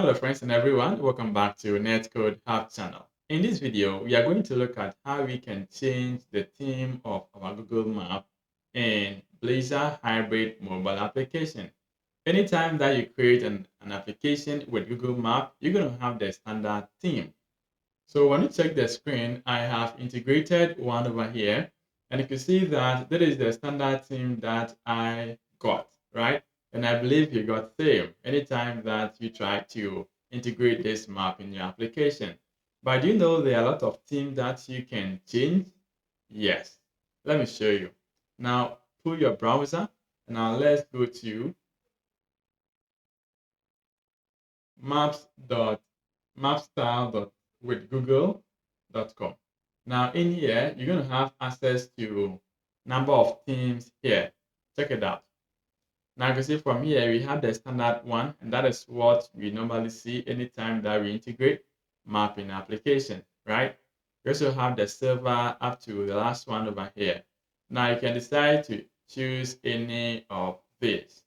Hello friends and everyone, welcome back to Netcode-Hub channel. In this video, we are going to look at how we can change the theme of our Google Map in Blazor hybrid mobile application. Anytime that you create an application with Google Map, you're going to have the standard theme. So when you check the screen, I have integrated one over here, and you can see that that is the standard theme that I got, right? And I believe you got same anytime that you try to integrate this map in your application. But do you know there are a lot of themes that you can change? Yes. Let me show you. Now, pull your browser. Now let's go to mapstyle.withgoogle.com. Now in here, you're going to have access to number of themes here. Check it out. Now you can see from here, we have the standard one, and that is what we normally see anytime that we integrate mapping application, right? We also have the silver up to the last one over here. Now you can decide to choose any of these.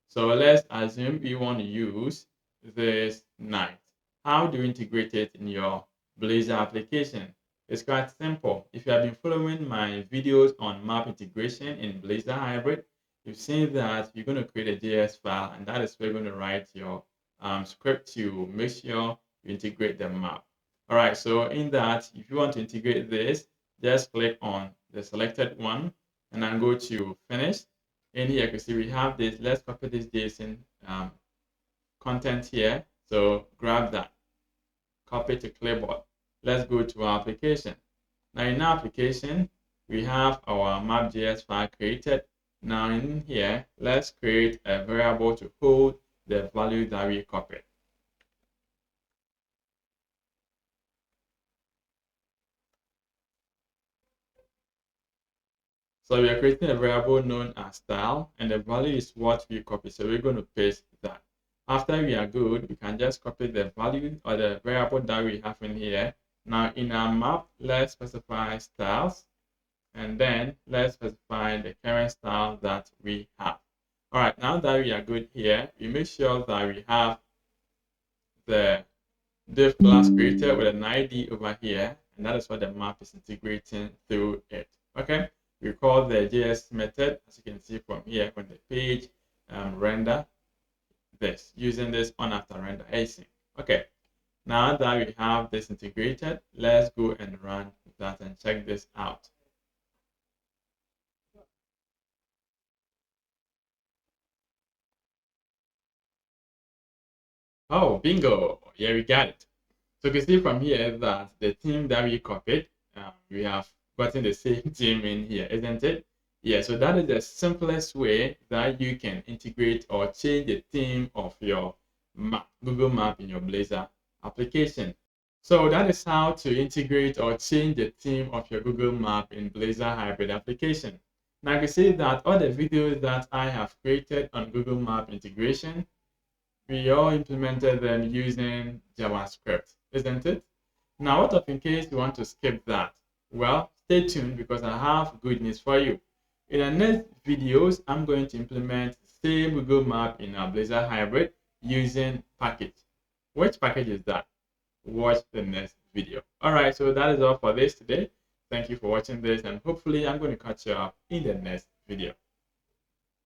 So let's assume you want to use this night. How do you integrate it in your Blazor application? It's quite simple. If you have been following my videos on map integration in Blazor Hybrid, you've seen that you're going to create a JS file, and that is where you're going to write your script to make sure you integrate the map. All right, so in that, if you want to integrate this, just click on the selected one and then go to finish. In here, you can see we have this. Let's copy this JSON content here. So grab that, copy to clipboard. Let's go to our application. Now in our application, we have our map.js file created. Now in here, let's create a variable to hold the value that we copied. So we are creating a variable known as style, and the value is what we copy. So we're going to paste that. After we are good, we can just copy the value or the variable that we have in here. Now in our map, let's specify styles, and then let's specify the current style that we have. All right, now that we are good here, we make sure that we have the div class created with an ID over here, and that is what the map is integrating through it. Okay, we call the JS method, as you can see from here on the page, render this using this on after render async. Okay, now that we have this integrated, let's go and run that and check this out. Oh, bingo! Yeah, we got it. So you can see from here that the theme that we copied, we have gotten the same theme in here, isn't it? Yeah, so that is the simplest way that you can integrate or change the theme of your map, Google Map in your Blazor application. So that is how to integrate or change the theme of your Google Map in Blazor hybrid application. Now you can see that all the videos that I have created on Google Map integration, we all implemented them using JavaScript, isn't it? Now, what if in case you want to skip that? Well, stay tuned because I have good news for you. In the next videos, I'm going to implement the same Google Map in our Blazor hybrid using package. Which package is that? Watch the next video. All right, so that is all for this today. Thank you for watching this, and hopefully I'm going to catch you up in the next video.